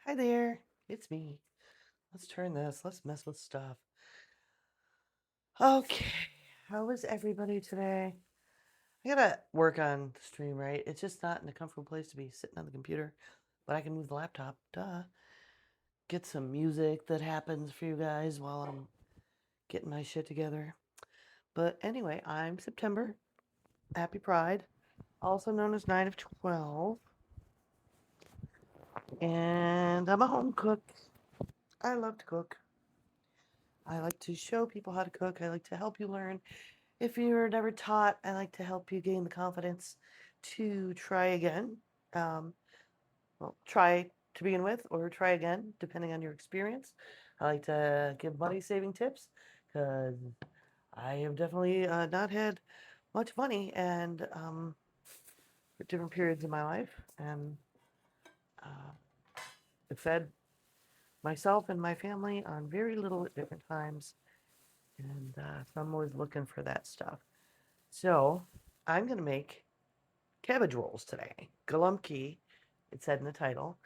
Hi there, it's me. Let's turn this, let's mess with stuff. Okay, how is everybody today? I gotta work on the stream, right? It's just not in a comfortable place to be sitting on the computer, but I can move the laptop, duh. Get some music that happens for you guys while I'm getting my shit together. But anyway, I'm September. Happy Pride, also known as 9 of 12. And I'm a home cook. I love to cook. I like to show people how to cook. I like to help you learn. If you're never taught, I like to help you gain the confidence to try again. Um, well, try to begin with, or try again, depending on your experience. I like to give money saving tips because I have definitely not had much money and for different periods in my life, and uh, it fed myself and my family on very little at different times, and so I'm always looking for that stuff. So I'm gonna make cabbage rolls today. Galumpki, it said in the title.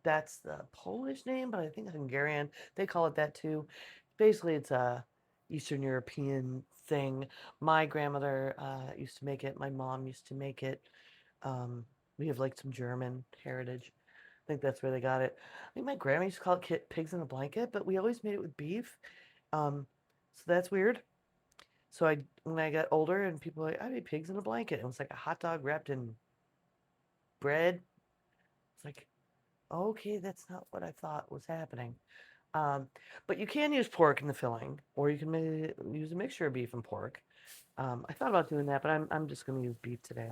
That's the Polish name, but I think Hungarian, they call it that too. Basically, it's a Eastern European thing. My grandmother used to make it. My mom used to make it. Um, we have like some German heritage. I think that's where they got it. I think my grandma used to call it pigs in a blanket, but we always made it with beef. So that's weird. So when I got older and people were like, I made pigs in a blanket. It was like a hot dog wrapped in bread. It's like, okay, that's not what I thought was happening. Um, but you can use pork in the filling, or you can use a mixture of beef and pork. I thought about doing that, but I'm just going to use beef today.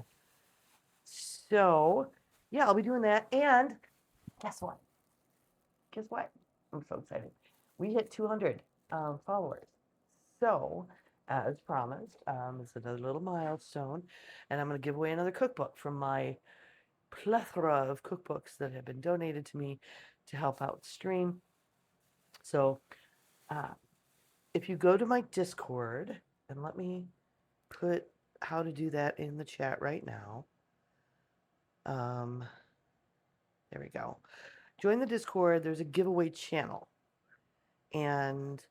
So, yeah, I'll be doing that. And guess what? Guess what? I'm so excited. We hit 200 followers. So, as promised, it's another little milestone, and I'm going to give away another cookbook from my plethora of cookbooks that have been donated to me to help out the stream. So, uh, if you go to my Discord, and let me put how to do that in the chat right now. Um, there we go. Join the Discord. There's a giveaway channel, and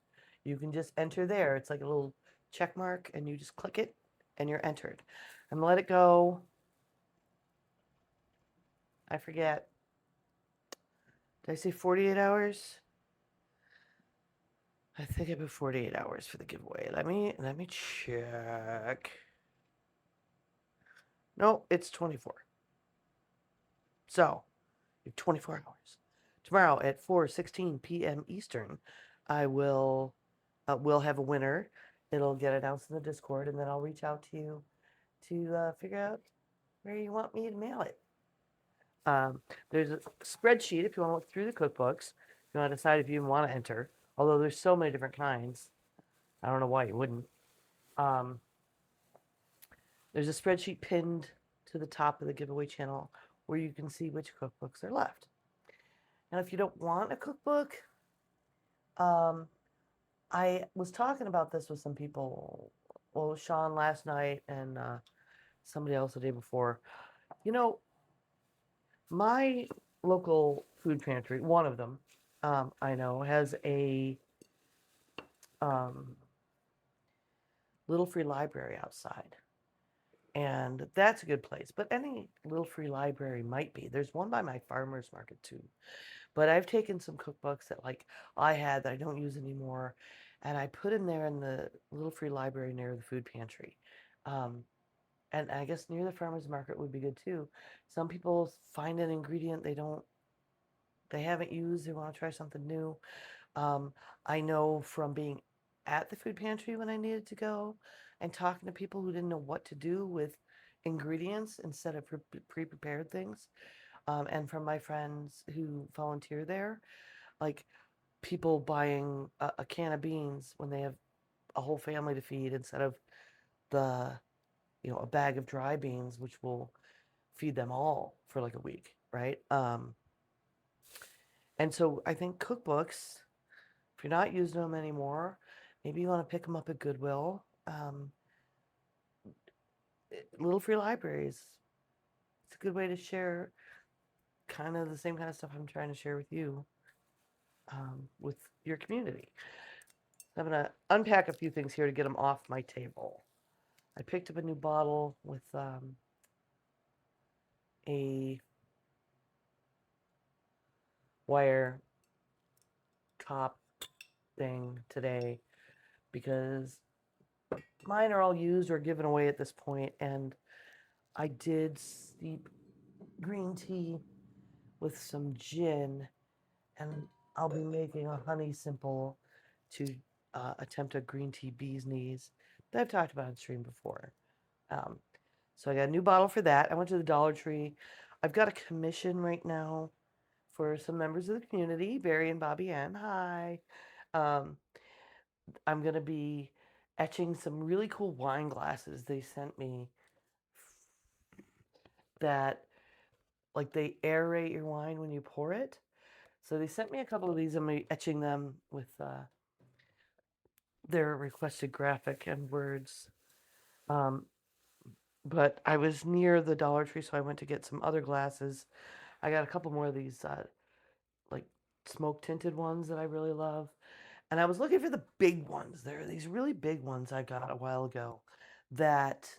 you can just enter there. It's like a little check mark, and you just click it, and you're entered. And let it go. I forget. Did I say 48 hours? I think I put 48 hours for the giveaway. Let me check. No, it's 24. So, you have 24 hours. Tomorrow at 4:16 p.m. Eastern, I will have a winner. It'll get announced in the Discord, and then I'll reach out to you to figure out where you want me to mail it. There's a spreadsheet if you want to look through the cookbooks. If you want to decide if you even want to enter, although there's so many different kinds. I don't know why you wouldn't. Um, there's a spreadsheet pinned to the top of the giveaway channel where you can see which cookbooks are left. And if you don't want a cookbook, um, I was talking about this with some people. Well, Sean last night and somebody else the day before. You know, my local food pantry, one of them, I know, has a um, little free library outside. And that's a good place. But any little free library might be. There's one by my farmer's market too. But I've taken some cookbooks that like I had that I don't use anymore, and I put in there in the little free library near the food pantry. Um, and I guess near the farmer's market would be good too. Some people find an ingredient they haven't used, they want to try something new. Um, I know from being at the food pantry when I needed to go and talking to people who didn't know what to do with ingredients instead of pre-prepared things, and from my friends who volunteer there, like people buying a can of beans when they have a whole family to feed instead of the, a bag of dry beans, which will feed them all for like a week, right? And so I think cookbooks, if you're not using them anymore, maybe you want to pick them up at Goodwill. Little free libraries. It's a good way to share kind of the same kind of stuff I'm trying to share with you, with your community. I'm going to unpack a few things here to get them off my table. I picked up a new bottle with a wire top thing today because mine are all used or given away at this point, and I did steep green tea with some gin, and I'll be making a honey simple to attempt a green tea bee's knees that I've talked about on stream before. Um, so I got a new bottle for that. I went to the Dollar Tree. I've got a commission right now for some members of the community, Barry and Bobby Ann. Hi. Um, I'm going to be etching some really cool wine glasses they sent me that, like, they aerate your wine when you pour it. So they sent me a couple of these. I'm going to be etching them with their requested graphic and words. But I was near the Dollar Tree, so I went to get some other glasses. I got a couple more of these, like, smoke tinted ones that I really love. And I was looking for the big ones. There are these really big ones I got a while ago that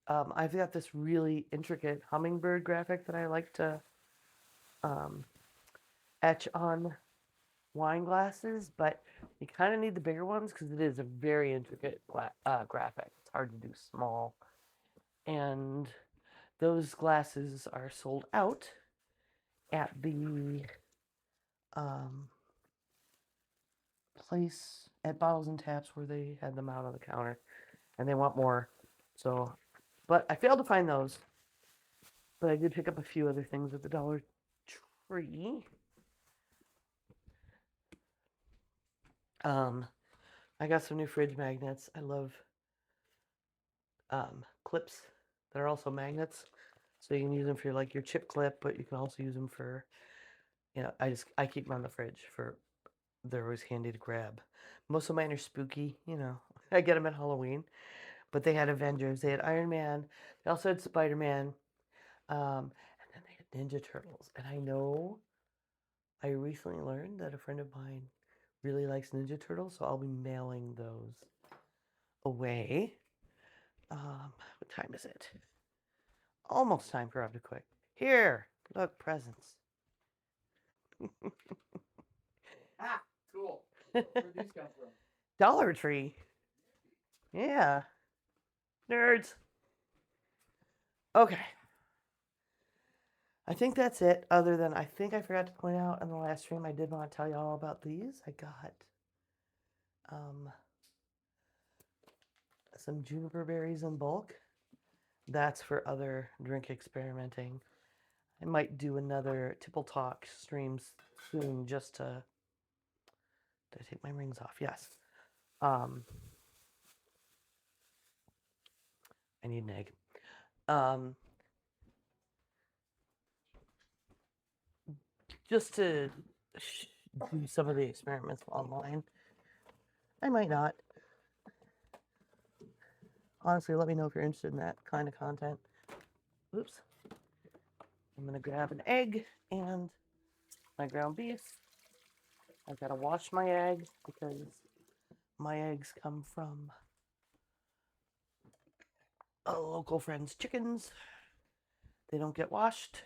I've got this really intricate hummingbird graphic that I like to etch on wine glasses, but you kind of need the bigger ones because it is a very intricate graphic. It's hard to do small. And those glasses are sold out at the place at Bottles and Taps where they had them out on the counter, and they want more. So, but I failed to find those. But I did pick up a few other things at the Dollar Tree. I got some new fridge magnets. I love clips that are also magnets, so you can use them for like your chip clip, but you can also use them for, I keep them on the fridge for, they're always handy to grab. Most of mine are spooky, I get them at Halloween, but they had Avengers, they had Iron Man, they also had Spider-Man, and then they had Ninja Turtles. And I recently learned that a friend of mine really likes Ninja Turtles, so I'll be mailing those away. What time is it? Almost time for Up to Quick. Here, look, presents. Ah, cool. Where'd these come from? Dollar Tree. Yeah. Nerds. Okay. I think that's it, other than I think I forgot to point out in the last stream, I did want to tell you all about these. I got some juniper berries in bulk. That's for other drink experimenting. I might do another Tipple Talk streams soon just to... Did I take my rings off? Yes. I need an egg. Just to do some of the experiments online. I might not. Honestly, let me know if you're interested in that kind of content. Oops. I'm going to grab an egg and my ground beef. I've got to wash my egg because my eggs come from a local friend's chickens. They don't get washed.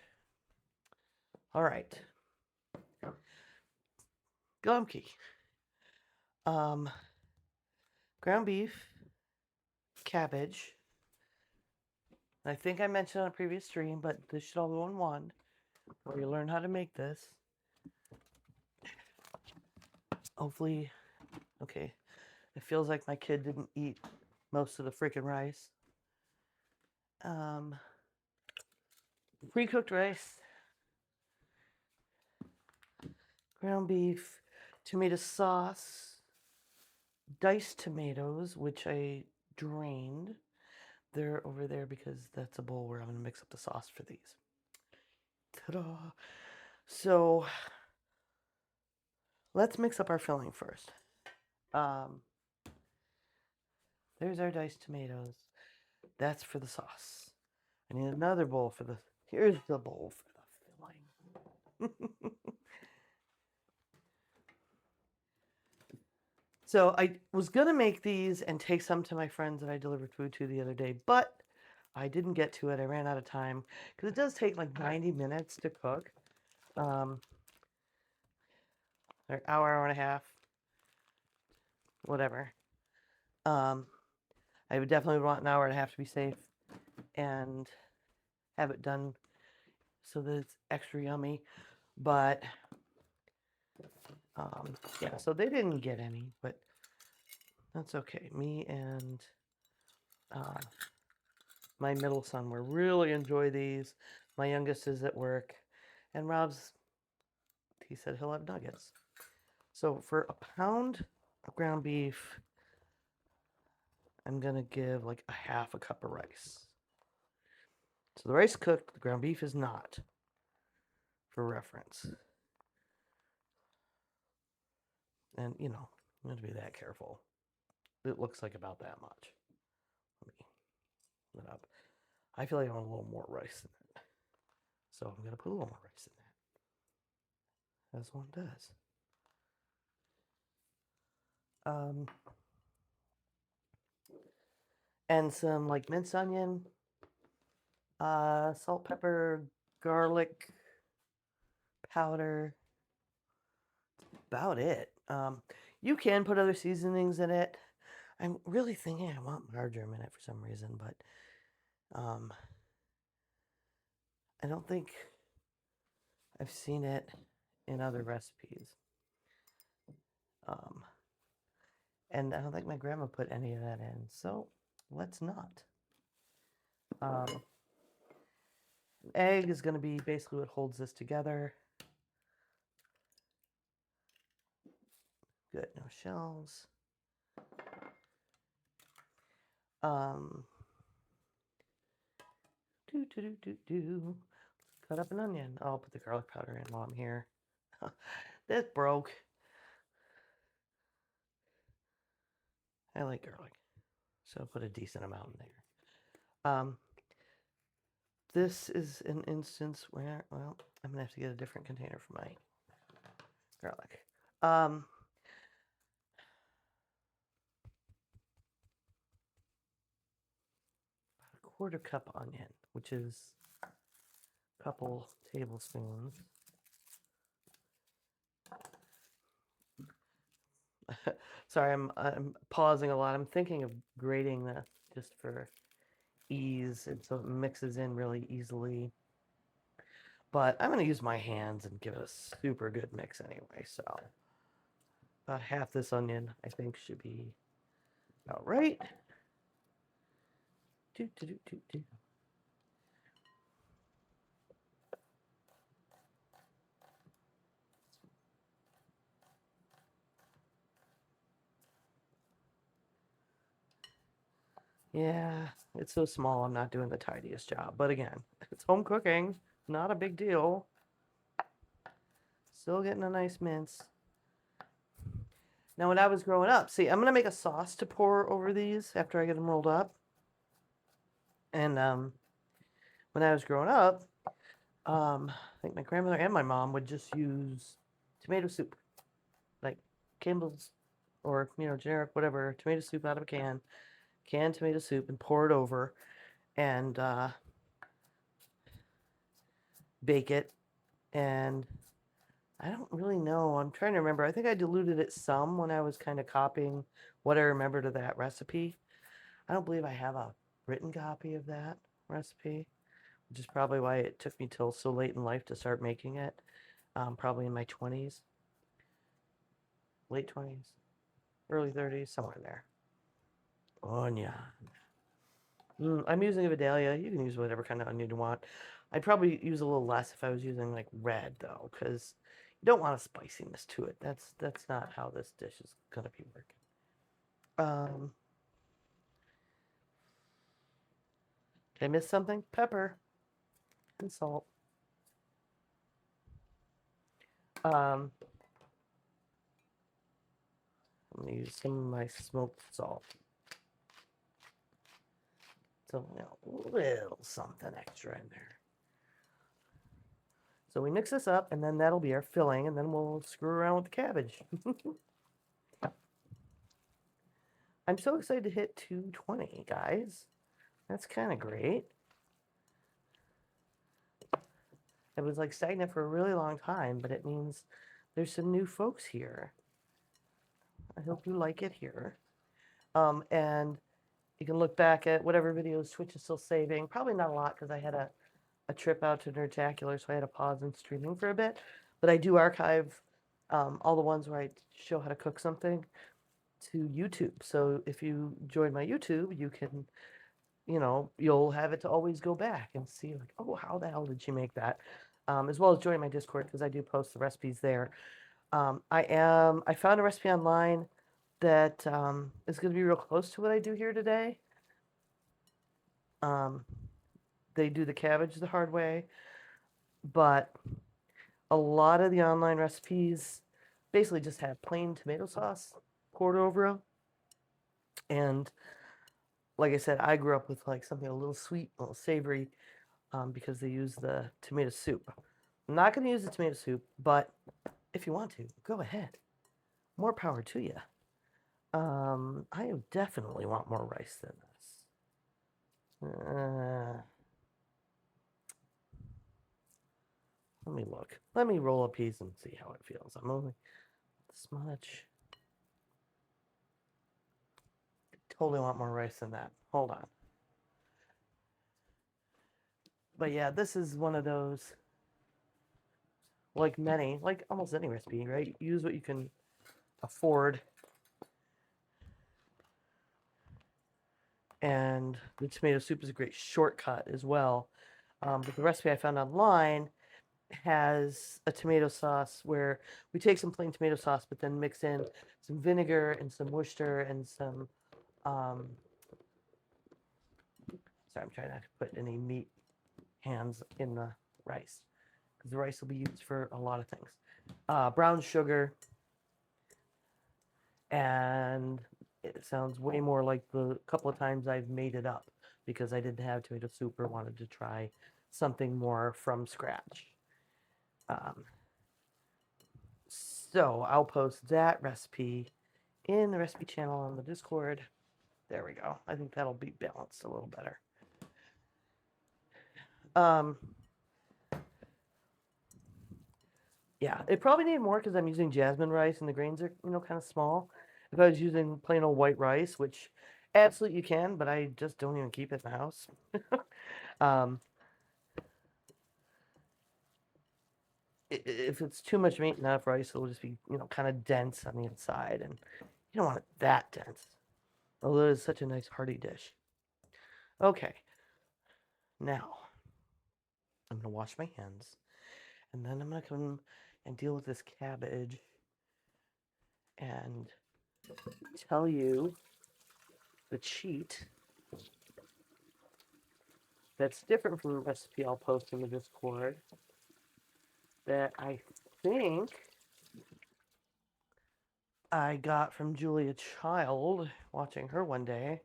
All right. Galumpki. Ground beef, cabbage. I think I mentioned on a previous stream, but this should all go in one, where you learn how to make this. Hopefully, okay, it feels like my kid didn't eat most of the freaking rice. Pre-cooked rice, ground beef, tomato sauce, diced tomatoes, which I drained. They're over there because that's a bowl where I'm going to mix up the sauce for these. Ta-da! So, let's mix up our filling first. There's our diced tomatoes. That's for the sauce. I need another bowl for the... Here's the bowl for the filling. So I was gonna make these and take some to my friends that I delivered food to the other day, but I didn't get to it. I ran out of time because it does take like 90 minutes to cook, or hour and a half, whatever. I would definitely want an hour and a half to be safe and have it done so that it's extra yummy. But yeah, so they didn't get any, but that's okay. Me and my middle son will really enjoy these. My youngest is at work, and Rob's, he said he'll have nuggets. So for a pound of ground beef, I'm gonna give like a half a cup of rice. So the rice cooked, the ground beef is not, for reference. And you know, I'm gonna be that careful. It looks like about that much. Let me put it up. I feel like I want a little more rice than that. So I'm gonna put a little more rice in that. As one does. And some like minced onion, salt, pepper, garlic powder. About it. You can put other seasonings in it. I'm really thinking I want marjoram in it for some reason, but I don't think I've seen it in other recipes. And I don't think my grandma put any of that in, so let's not. Egg is going to be basically what holds this together. Good, no shells. Cut up an onion. I'll put the garlic powder in while I'm here. This broke. I like garlic, so put a decent amount in there. This is an instance where, well, I'm gonna have to get a different container for my garlic. About a quarter cup onion, which is a couple tablespoons. Sorry, I'm pausing a lot. I'm thinking of grating this just for ease, and so it mixes in really easily. But I'm going to use my hands and give it a super good mix anyway. So about half this onion, I think, should be about right. Yeah, it's so small, I'm not doing the tidiest job. But again, it's home cooking, not a big deal. Still getting a nice mince. Now, when I was growing up, see, I'm going to make a sauce to pour over these after I get them rolled up. And when I was growing up, I think my grandmother and my mom would just use tomato soup, like Campbell's or, you know, generic, whatever, tomato soup out of a can, canned tomato soup, and pour it over and bake it. And I don't really know. I'm trying to remember. I think I diluted it some when I was kind of copying what I remembered of that recipe. I don't believe I have a written copy of that recipe, which is probably why it took me till so late in life to start making it. Probably in my 20s, late 20s, early 30s, somewhere in there. Onion. I'm using a Vidalia. You can use whatever kind of onion you want. I'd probably use a little less if I was using like red though, because you don't want a spiciness to it. That's not how this dish is gonna be working. Did I miss something? Pepper and salt. I'm gonna use some of my smoked salt. So, you know, a little something extra in there. So we mix this up, and then that'll be our filling, and then we'll screw around with the cabbage. I'm so excited to hit 220, guys. That's kind of great. It was like stagnant for a really long time, but it means there's some new folks here. I hope you like it here. And you can look back at whatever videos Twitch is still saving. Probably not a lot because I had a trip out to Nerdtacular, so I had to pause in streaming for a bit. But I do archive all the ones where I show how to cook something to YouTube. So if you join my YouTube, you can, you'll have it to always go back and see, like, oh, how the hell did she make that? As well as join my Discord because I do post the recipes there. I found a recipe online that is going to be real close to what I do here today. They do the cabbage the hard way, but a lot of the online recipes basically just have plain tomato sauce poured over them. And like I said, I grew up with like something a little sweet, a little savory, because they use the tomato soup. I'm not going to use the tomato soup, but if you want to, go ahead. More power to you. I definitely want more rice than this. Let me look. Let me roll a piece and see how it feels. I'm only this much. Totally want more rice than that. Hold on. But yeah, this is one of those, like almost any recipe, right? Use what you can afford. And the tomato soup is a great shortcut as well. But the recipe I found online has a tomato sauce where we take some plain tomato sauce, but then mix in some vinegar and some Worcester and some, sorry, I'm trying not to put any meat hands in the rice because the rice will be used for a lot of things. Brown sugar, and it sounds way more like the couple of times I've made it up because I didn't have tomato soup or wanted to try something more from scratch. So I'll post that recipe in the recipe channel on the Discord. There we go. I think that'll be balanced a little better. Yeah, it probably needed more because I'm using jasmine rice and the grains are, kind of small. If I was using plain old white rice, which absolutely you can, but I just don't even keep it in the house. If it's too much meat and enough rice, it'll just be, kind of dense on the inside, and you don't want it that dense. Although it is such a nice hearty dish. Okay, now I'm gonna wash my hands, and then I'm gonna come and deal with this cabbage and tell you the cheat that's different from the recipe I'll post in the Discord that I think I got from Julia Child watching her one day,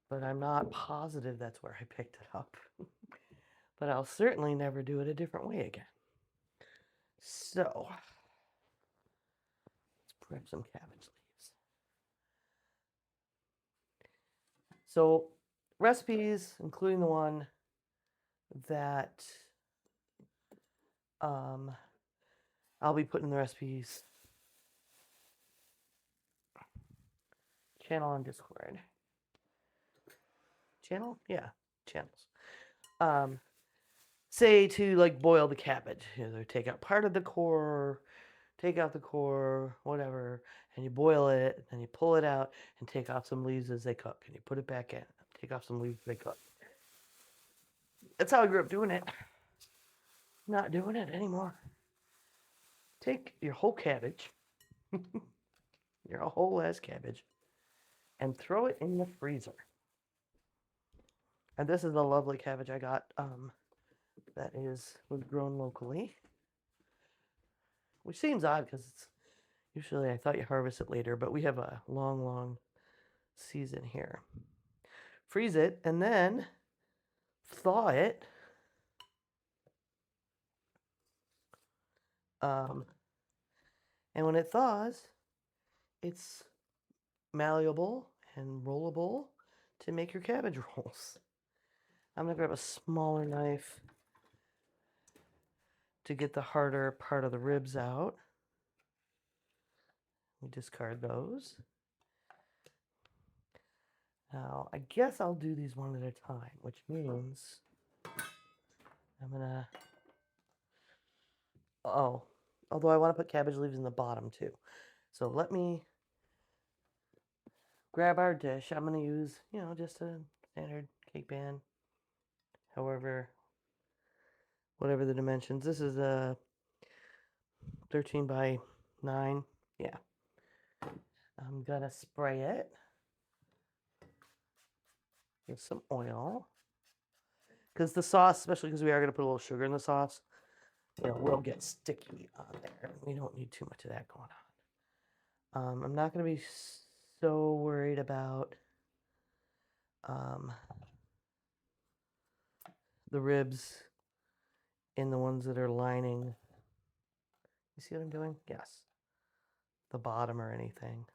but I'm not positive that's where I picked it up. But I'll certainly never do it a different way again. So, let's prep some cabbage leaves. So, recipes, including the one that I'll be putting in the recipes channel on Discord. Channel? Yeah, channels. Say to like boil the cabbage. Either take out part of the core, take out the core, whatever, and you boil it, and you pull it out and take off some leaves as they cook, and you put it back in. Take off some leaves as they cook. That's how I grew up doing it. Not doing it anymore. Take your whole cabbage, your whole ass cabbage, and throw it in the freezer. And this is a lovely cabbage I got that was grown locally. Which seems odd because it's usually I thought you harvest it later, but we have a long, long season here. Freeze it and then thaw it. And when it thaws, it's malleable and rollable to make your cabbage rolls. I'm going to grab a smaller knife to get the harder part of the ribs out. We discard those. Now, I guess I'll do these one at a time, which means I'm going to... Oh, although I want to put cabbage leaves in the bottom too. So let me grab our dish. I'm going to use, just a standard cake pan. However, whatever the dimensions. This is a 13 by 9. Yeah. I'm going to spray it with some oil. Because the sauce, especially because we are going to put a little sugar in the sauce, will get sticky on there. We don't need too much of that going on. I'm not going to be so worried about the ribs in the ones that are lining. You see what I'm doing? Yes. The bottom or anything.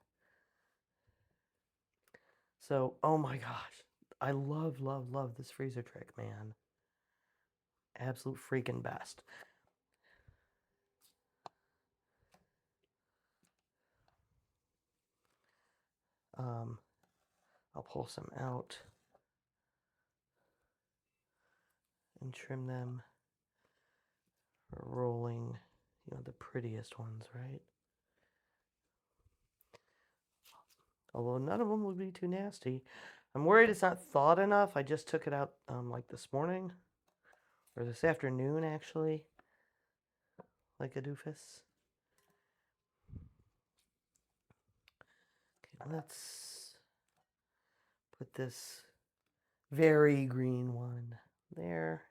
So, oh my gosh. I love, love, love this freezer trick, man. Absolute freaking best. I'll pull some out and trim them for rolling, the prettiest ones, right? Although none of them would be too nasty. I'm worried it's not thawed enough. I just took it out like this morning, or this afternoon actually, like a doofus. Okay, let's put this very green one there.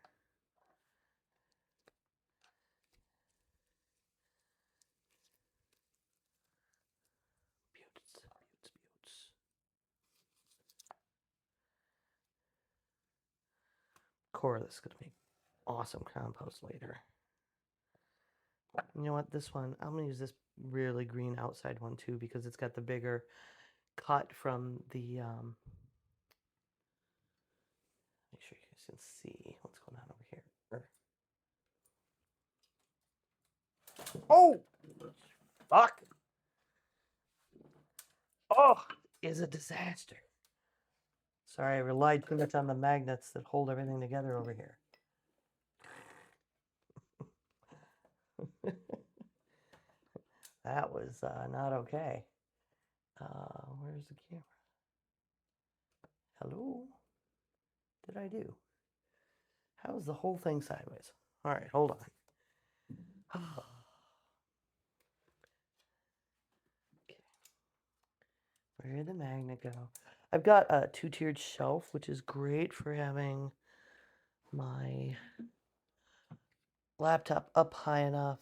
Beauts. Core, this is going to make awesome compost later. You know what? This one, I'm going to use this really green outside one too because it's got the bigger cut from the, make sure you guys can see what's going on over here. Oh! Fuck! Oh! Is a disaster. Sorry, I relied too much on the magnets that hold everything together over here. That was not okay. Where's the camera? Hello? What did I do? How is the whole thing sideways? All right, hold on. Okay. Where did the magnet go? I've got a 2-tiered shelf, which is great for having my laptop up high enough.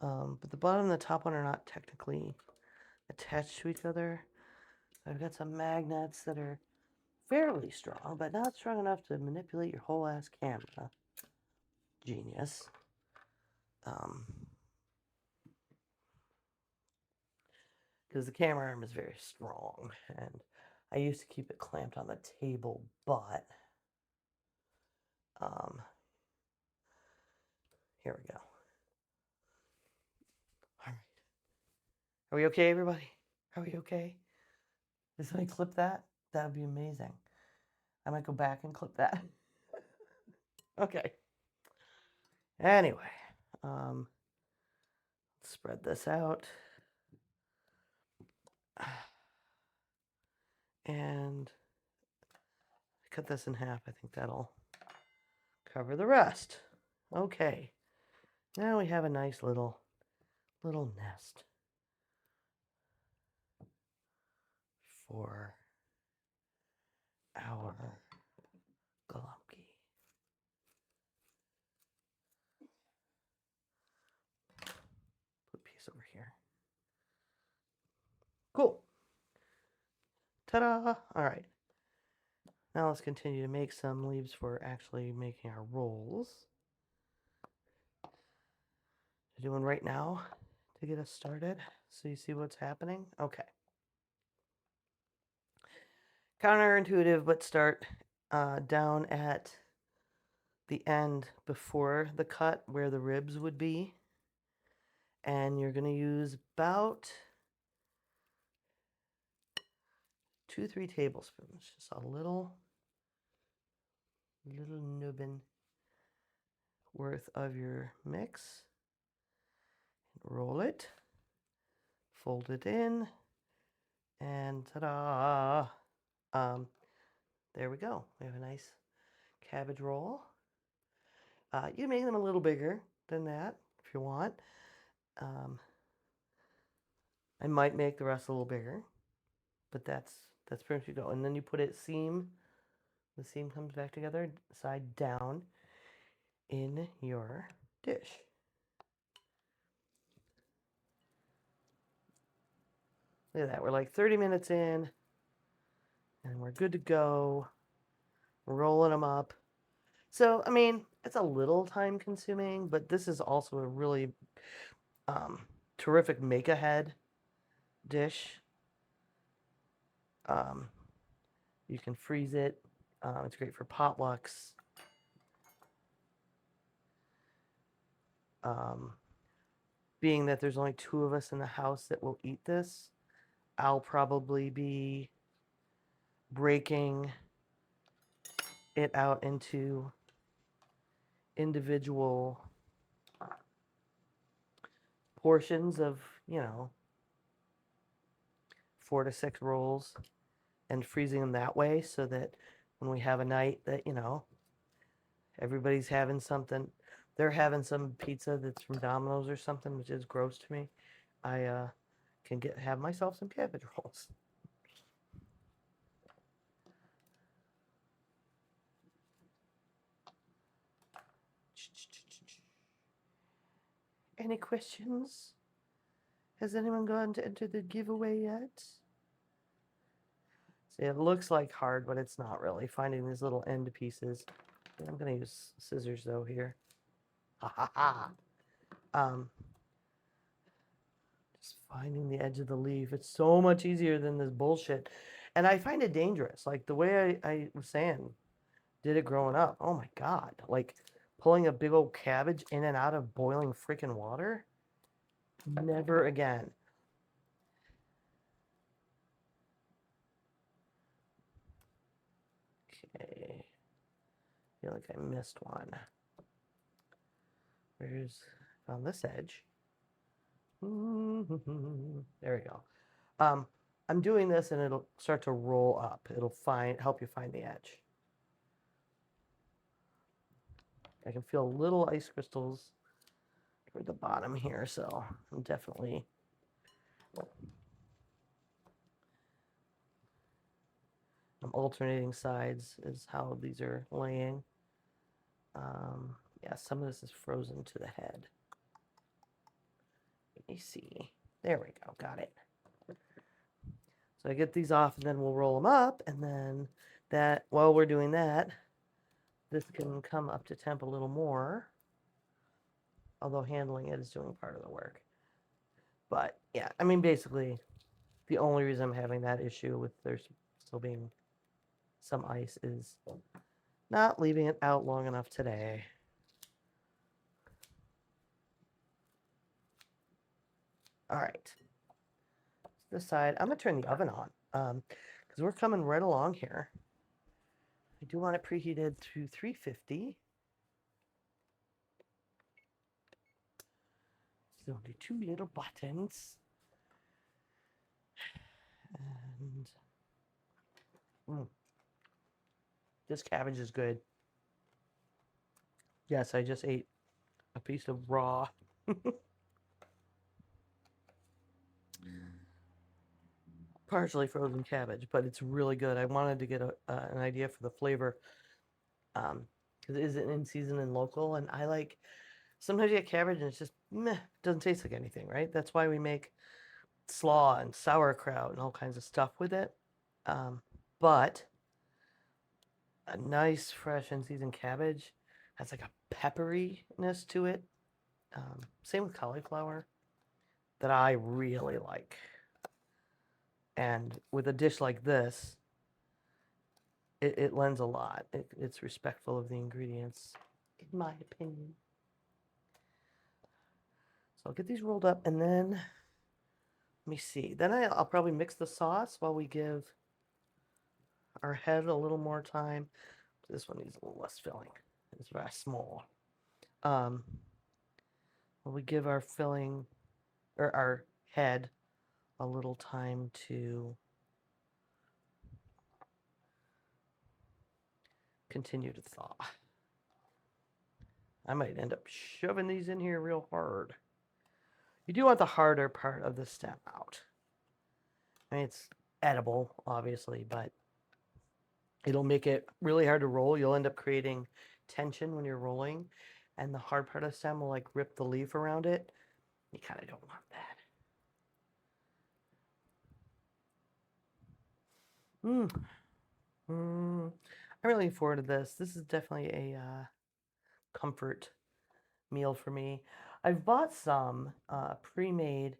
But the bottom and the top one are not technically attached to each other. I've got some magnets that are fairly strong, but not strong enough to manipulate your whole ass camera. Genius. Because the camera arm is very strong, and I used to keep it clamped on the table, but here we go. All right. Are we okay, everybody? Are we okay? Did somebody clip that? That would be amazing. I might go back and clip that. Okay. Anyway, spread this out. And cut this in half. I think that'll cover the rest. Okay. Now we have a nice little nest for our Galumpki. Put a piece over here. Cool. Ta-da! All right. Now let's continue to make some leaves for actually making our rolls. doing right now to get us started so you see what's happening. Okay. Counterintuitive, but start down at the end before the cut where the ribs would be. And you're going to use about 2-3 tablespoons, just a little nubbin worth of your mix. Roll it, fold it in, and ta-da! There we go. We have a nice cabbage roll. You make them a little bigger than that if you want. I might make the rest a little bigger, but that's pretty much you go. And then you put it seam. The seam comes back together, side down, in your dish. Look at that. We're like 30 minutes in, and we're good to go. We're rolling them up. So, I mean, it's a little time consuming, but this is also a really terrific make-ahead dish. You can freeze it. It's great for potlucks. Being that there's only 2 of us in the house that will eat this, I'll probably be breaking it out into individual portions of, 4 to 6 rolls and freezing them that way so that when we have a night that, everybody's having something. They're having some pizza that's from Domino's or something, which is gross to me. I can have myself some cabbage rolls. Any questions? Has anyone gone to enter the giveaway yet? See, it looks like hard, but it's not really. Finding these little end pieces. I'm going to use scissors, though, here. Ha ha ha. Just finding the edge of the leaf. It's so much easier than this bullshit. And I find it dangerous. Like, the way I was saying, did it growing up. Oh, my God. Like, pulling a big old cabbage in and out of boiling freaking water? Never again. Okay. I feel like I missed one. Found this edge. There we go. I'm doing this and it'll start to roll up. It'll help you find the edge. I can feel little ice crystals toward the bottom here, so I'm definitely alternating sides is how these are laying. Yeah, some of this is frozen to the head. Let me see. There we go. Got it. So I get these off, and then we'll roll them up, and then while we're doing that, this can come up to temp a little more, although handling it is doing part of the work. But yeah, I mean, basically, the only reason I'm having that issue with there still being some ice is not leaving it out long enough today. All right. This side, I'm going to turn the oven on because we're coming right along here. I do want it preheated to 350. There's only 2 little buttons. And this cabbage is good. Yes, I just ate a piece of raw. Partially frozen cabbage, but it's really good. I wanted to get an idea for the flavor because it isn't in season and local, and I like sometimes you get cabbage and it's just meh, doesn't taste like anything, right? That's why we make slaw and sauerkraut and all kinds of stuff with it. But a nice fresh in season cabbage has like a pepperiness to it Same with cauliflower, that I really like. And with a dish like this, it lends a lot. It's respectful of the ingredients, in my opinion. So I'll get these rolled up, and then let me see. Then I'll probably mix the sauce while we give our head a little more time. This one needs a little less filling. It's very small. While we give our filling, or our head, a little time to continue to thaw. I might end up shoving these in here real hard. You do want the harder part of the stem out. I mean, it's edible, obviously, but it'll make it really hard to roll. You'll end up creating tension when you're rolling, and the hard part of the stem will like rip the leaf around it. You kind of don't want that. I'm really looking forward to this. This is definitely a comfort meal for me. I've bought some pre-made.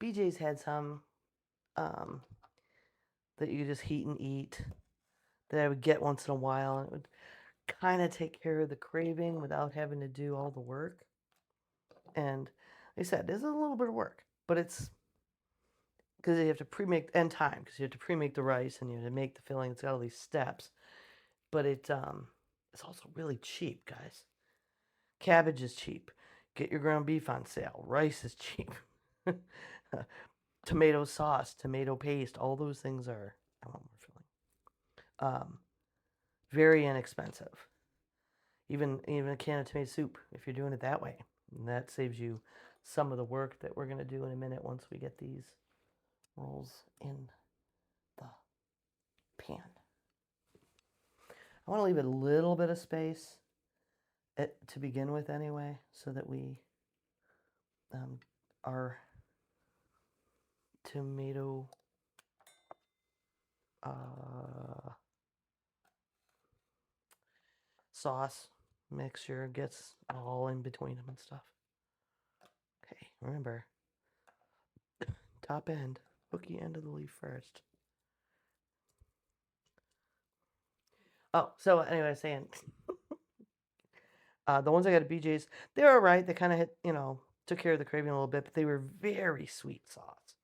BJ's had some um, that you just heat and eat that I would get once in a while, and it would kind of take care of the craving without having to do all the work. And like I said, there's a little bit of work, but it's because you have to pre-make and time because you have to pre-make the rice and you have to make the filling. It's got all these steps, but it's also really cheap, guys. Cabbage is cheap. Get your ground beef on sale. Rice is cheap. Tomato sauce, tomato paste, all those things are, I want more filling. Very inexpensive. Even a can of tomato soup, if you're doing it that way. And that saves you some of the work that we're going to do in a minute once we get these rolls in the pan. I want to leave a little bit of space to begin with anyway, so that we our tomato sauce mixture gets all in between them and stuff. Okay, remember, top end, hooky end of the leaf first. Oh, so anyway, I was saying, the ones I got at BJ's, they were all right. They kind of hit, took care of the craving a little bit, but they were very sweet sauce.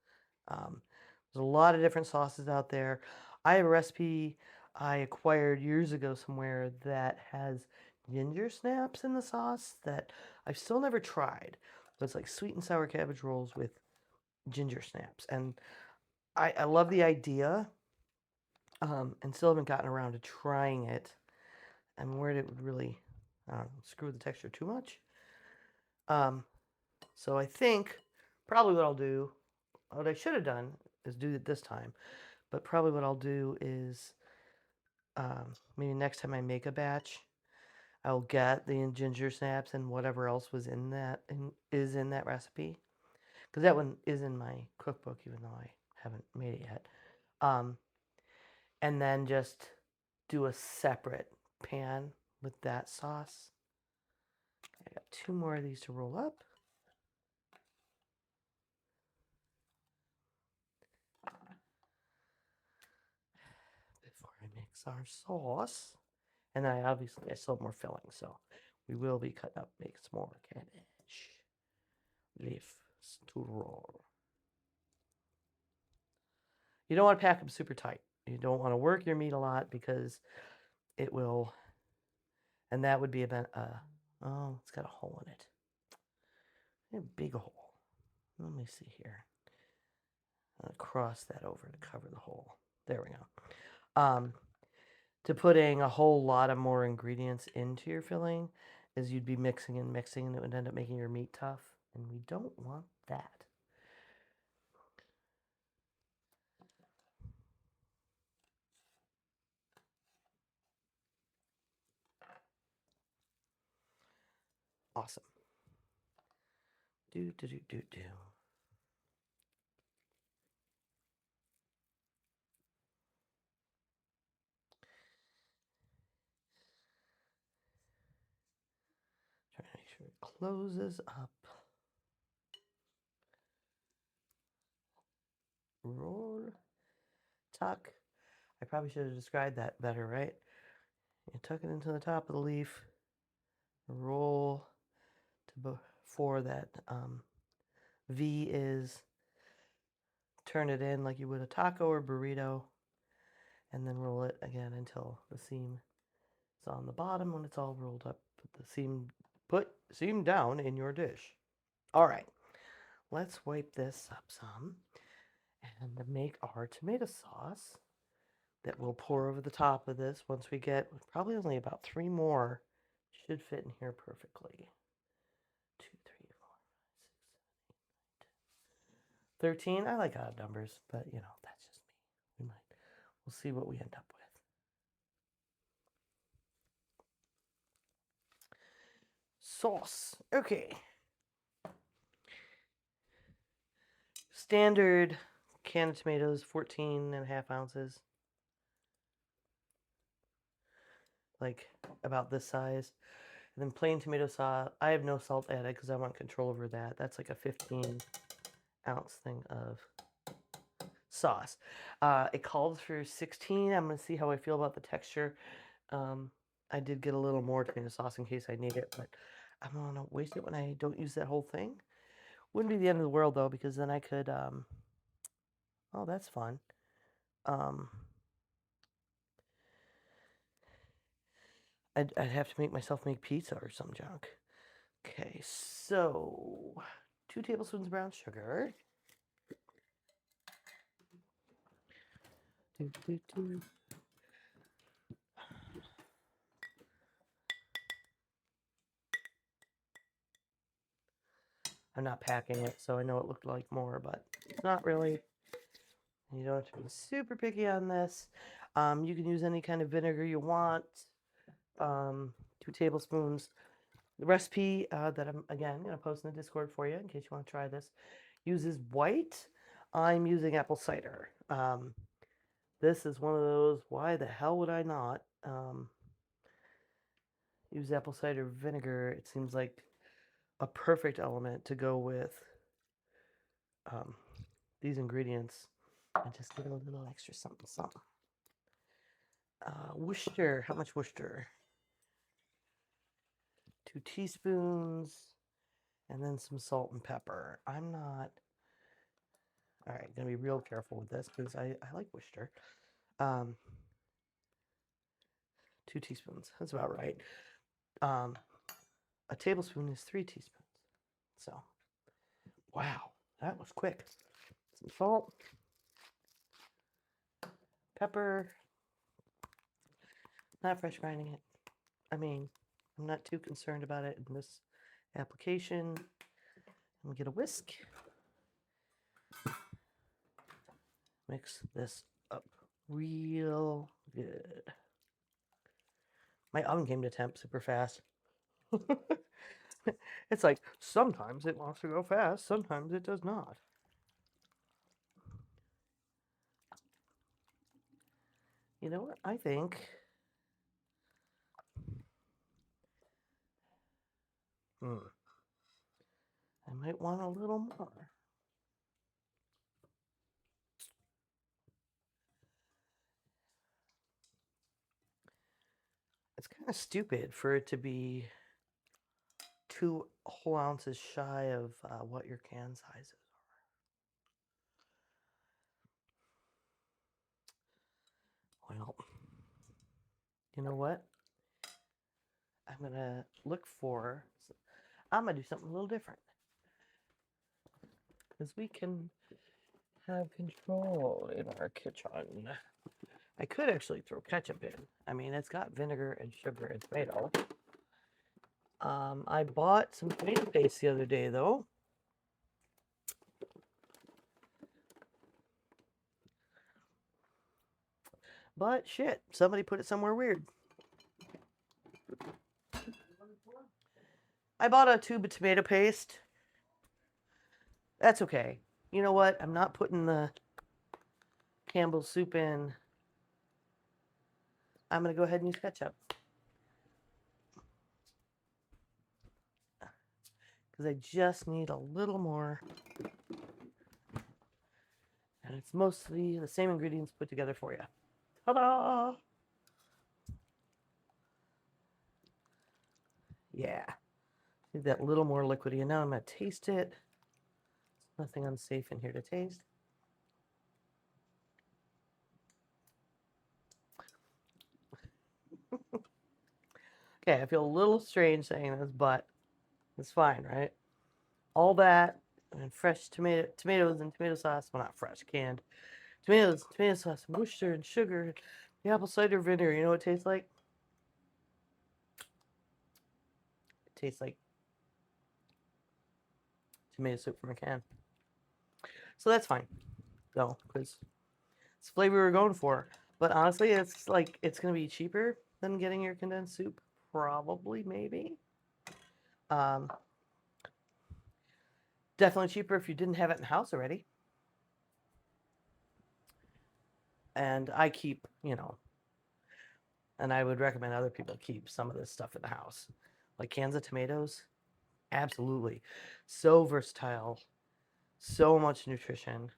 There's a lot of different sauces out there. I have a recipe I acquired years ago somewhere that has ginger snaps in the sauce that I've still never tried. But it's like sweet and sour cabbage rolls with ginger snaps. And I love the idea, and still haven't gotten around to trying it. I'm worried it would really screw the texture too much. So I think probably what I should have done is do it this time. But probably what I'll do is maybe next time I make a batch, I'll get the ginger snaps and whatever else was is in that recipe, because that one is in my cookbook, even though I haven't made it yet. And then just do a separate pan with that sauce. I got 2 more of these to roll up. Before I mix our sauce. And then I still have more filling, so we will be cutting up, make some more cabbage leaves to roll. You don't want to pack them super tight. You don't want to work your meat a lot because it will, and that would be about, oh, it's got a hole in it. A big hole. Let me see here. I'll cross that over to cover the hole. There we go. To putting a whole lot of more ingredients into your filling is you'd be mixing and mixing, and it would end up making your meat tough, and we don't want that. Awesome. Do. Trying to make sure it closes up. roll, tuck. I probably should have described that better, right? You tuck it into the top of the leaf, roll to before that V is, turn it in like you would a taco or burrito, and then roll it again until the seam is on the bottom. When it's all rolled up, put seam down in your dish. All right, let's wipe this up some and make our tomato sauce that we'll pour over the top of this once we get probably only about 3 more. Should fit in here perfectly. 2, 3, 4, 5, 6, 7, 8, 9, 10. 13. I like odd numbers, but you know, that's just me. We'll see what we end up with. Sauce. Okay. Standard can of tomatoes, 14.5 ounces. Like about this size. And then plain tomato sauce. I have no salt added because I want control over that. That's like a 15-ounce thing of sauce. It called for 16. I'm going to see how I feel about the texture. I did get a little more tomato sauce in case I need it, but I'm going to waste it when I don't use that whole thing. Wouldn't be the end of the world, though, because then I could... oh, that's fun. I'd have to make myself make pizza or some junk. Okay, so 2 tablespoons brown sugar. I'm not packing it, so I know it looked like more, but it's not really. You don't have to be super picky on this. You can use any kind of vinegar you want. 2 tablespoons. The recipe that I'm, again, going to post in the Discord for you in case you want to try this, uses white. I'm using apple cider. This is one of those, why the hell would I not use apple cider vinegar? It seems like a perfect element to go with these ingredients and just give it a little extra something, something. Worcester, how much Worcester? 2 teaspoons, and then some salt and pepper. I'm not, all right, gonna be real careful with this because I like Worcester. 2 teaspoons, that's about right. A tablespoon is 3 teaspoons. So, wow, that was quick. Some salt, pepper, not fresh grinding it. I mean, I'm not too concerned about it in this application. I'm gonna get a whisk. Mix this up real good. My oven came to temp super fast. It's like sometimes it wants to go fast, sometimes it does not. You know what? I think I might want a little more. It's kind of stupid for it to be 2 whole ounces shy of what your can sizes are. Well, you know what? I'm going to look for, I'm going to do something a little different. Because we can have control in our kitchen. I could actually throw ketchup in. I mean, it's got vinegar and sugar and tomato. I bought some tomato paste the other day, though. But shit, somebody put it somewhere weird. I bought a tube of tomato paste. That's okay. You know what? I'm not putting the Campbell's soup in. I'm going to go ahead and use ketchup. Because I just need a little more. And it's mostly the same ingredients put together for you. Ta-da! Yeah. Need that little more liquidy. And now I'm going to taste it. There's nothing unsafe in here to taste. Okay, I feel a little strange saying this, but it's fine, right? All that and fresh tomatoes and tomato sauce. Well, not fresh, canned tomatoes, tomato sauce, moisture and sugar, the apple cider vinegar. You know what it tastes like? It tastes like tomato soup from a can. So that's fine, though, because it's the flavor we're going for. But honestly, it's like it's gonna be cheaper than getting your condensed soup, probably, maybe. Um, definitely cheaper if you didn't have it in the house already. And I keep, and I would recommend other people keep some of this stuff in the house, like cans of tomatoes. Absolutely, so versatile, so much nutrition.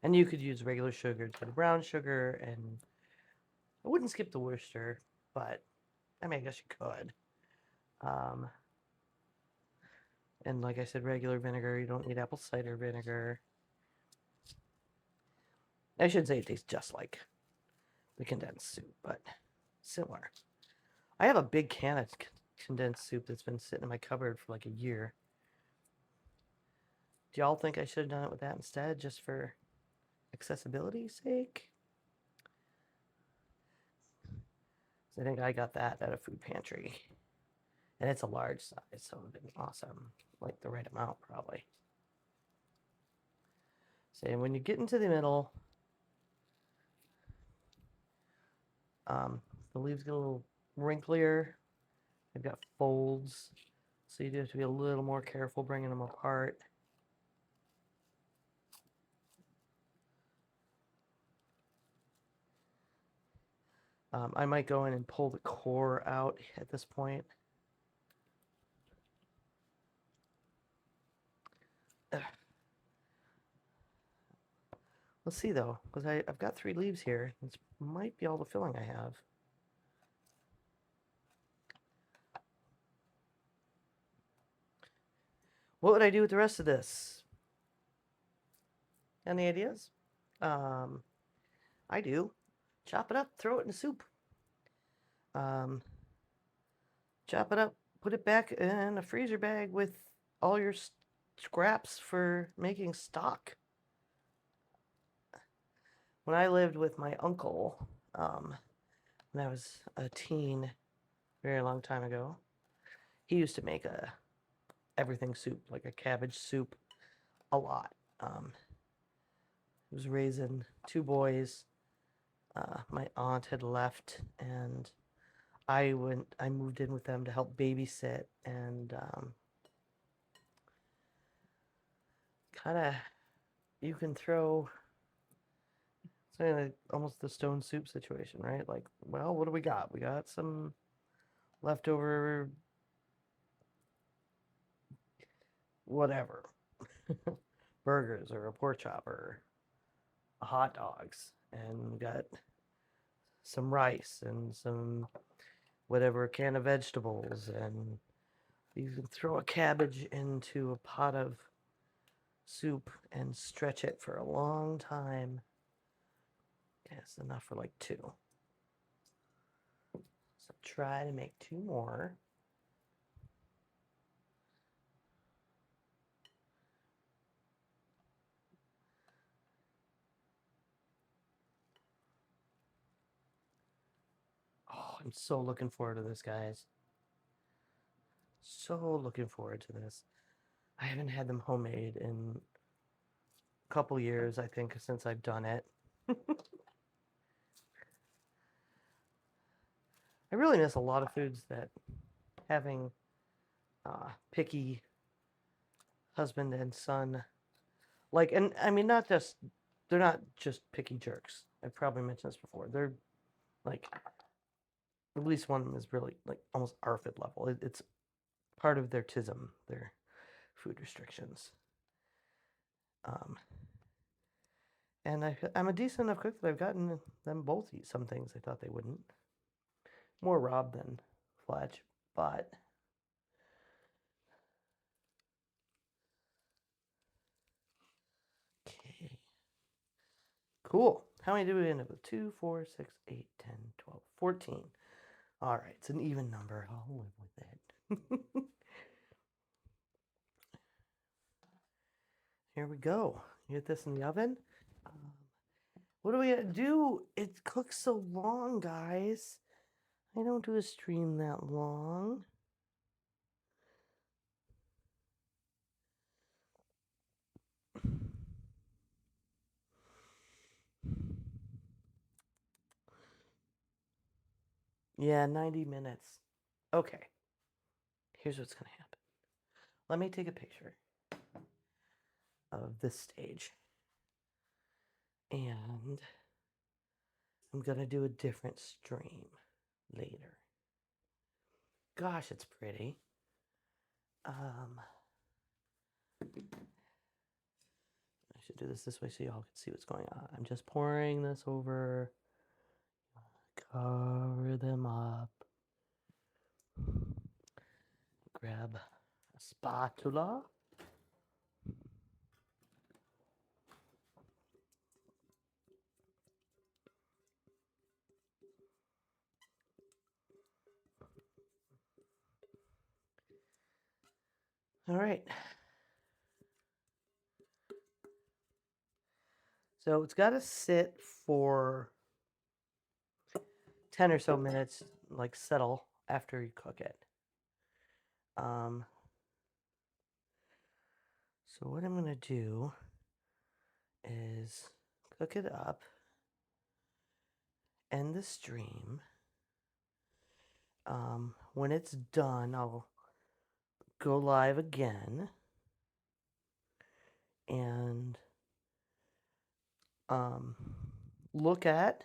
And you could use regular sugar instead of brown sugar, and I wouldn't skip the Worcester, but I mean, I guess you could. And like I said, regular vinegar. You don't need apple cider vinegar. I should say it tastes just like the condensed soup, but similar. I have a big can of condensed soup that's been sitting in my cupboard for like a year. Do y'all think I should have done it with that instead, just for accessibility's sake? I think I got that at a food pantry. And it's a large size, so it would have been awesome. Like the right amount, probably. So when you get into the middle, the leaves get a little wrinklier. They've got folds, so you do have to be a little more careful bringing them apart. I might go in and pull the core out at this point. Ugh. Let's see though, because I've got 3 leaves here. This might be all the filling I have. What would I do with the rest of this? Any ideas? I do. Chop it up, throw it in the soup. Chop it up, put it back in a freezer bag with all your scraps for making stock. When I lived with my uncle, when I was a teen, a very long time ago, he used to make a everything soup, like a cabbage soup, a lot. He was raising 2 boys. My aunt had left, and I moved in with them to help babysit, and kind of, you can throw something like almost the stone soup situation, right? Like, well, what do we got? We got some leftover whatever, burgers or a pork chop or hot dogs, and we got some rice and some whatever can of vegetables, and you can throw a cabbage into a pot of soup and stretch it for a long time. Yes, enough for like 2. So try to make 2 more. Oh, I'm so looking forward to this, guys. So looking forward to this. I haven't had them homemade in a couple years, I think, since I've done it. I really miss a lot of foods that having picky husband and son, like, and I mean, they're not just picky jerks. I've probably mentioned this before. They're like, at least one of them is really like almost ARFID level. It's part of their TISM, their food restrictions. And I'm a decent enough cook that I've gotten them both eat some things I thought they wouldn't. More Rob than Fletch, but okay. Cool. How many do we end up with? 2, 4, 6, 8, 10, 12, 14. All right, it's an even number. I'll live with it. Here we go. Get this in the oven. What do we gotta do? It cooks so long, guys. I don't do a stream that long. Yeah, 90 minutes. Okay. Here's what's gonna happen. Let me take a picture of this stage. And I'm gonna do a different stream later. Gosh, it's pretty. I should do this way so y'all can see what's going on. I'm just pouring this over. Cover them up. Grab a spatula. All right. So it's got to sit for 10 or so minutes, like settle after you cook it. So what I'm going to do is cook it up, end the stream. When it's done, I'll go live again and look at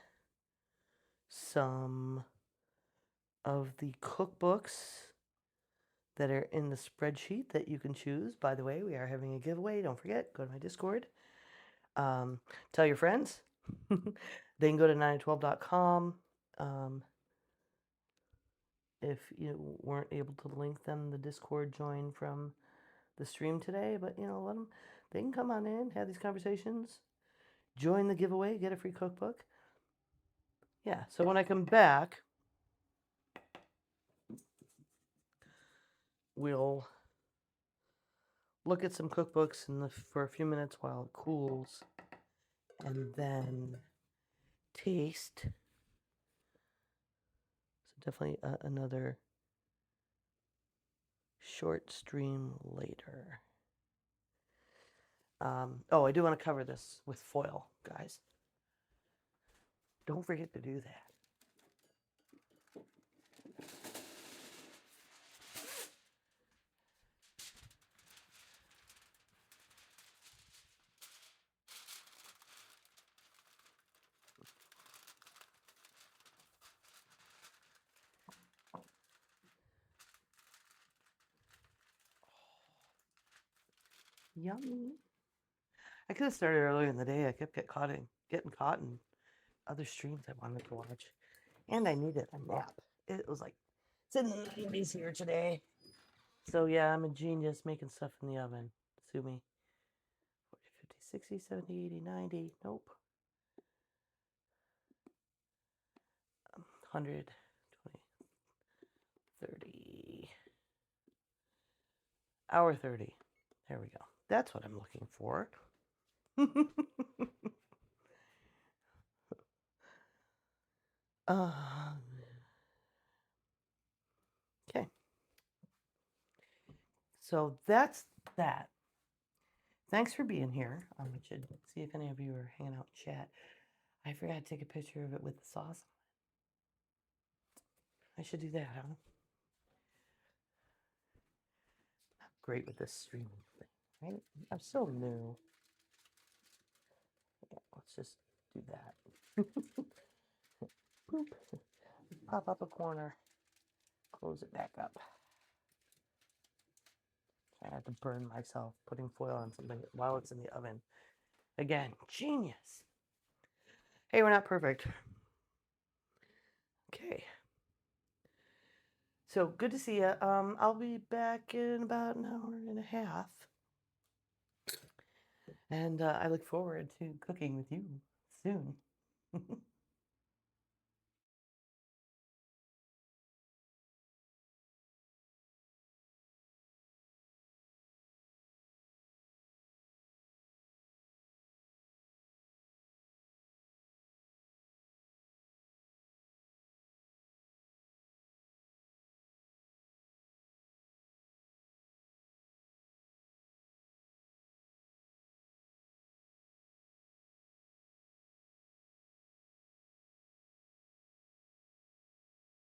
some of the cookbooks that are in the spreadsheet that you can choose. By the way, we are having a giveaway. Don't forget, go to my Discord. Tell your friends. They can go to 912.com. If you weren't able to link them, the Discord join from the stream today, but let them, they can come on in, have these conversations, join the giveaway, get a free cookbook. Yeah, so when I come back, we'll look at some cookbooks for a few minutes while it cools, and then taste. So definitely another short stream later. Oh, I do want to cover this with foil, guys. Don't forget to do that. Yummy. I could have started earlier in the day. I kept getting caught in other streams I wanted to watch. And I needed a nap. It was like, it's in the 90s here today. So yeah, I'm a genius making stuff in the oven. Sue me. 40, 50, 60, 70, 80, 90. Nope. 100, 20, 30. Hour 30. There we go. That's what I'm looking for. Okay. So that's that. Thanks for being here. I should see if any of you are hanging out in chat. I forgot to take a picture of it with the sauce. I should do that, huh? I'm great with this streaming thing, right? I'm so new. Yeah, let's just do that. Boop. Pop up a corner. Close it back up. I had to burn myself putting foil on something while it's in the oven. Again, genius. Hey, we're not perfect. Okay. So good to see you. I'll be back in about an hour and a half. And I look forward to cooking with you soon.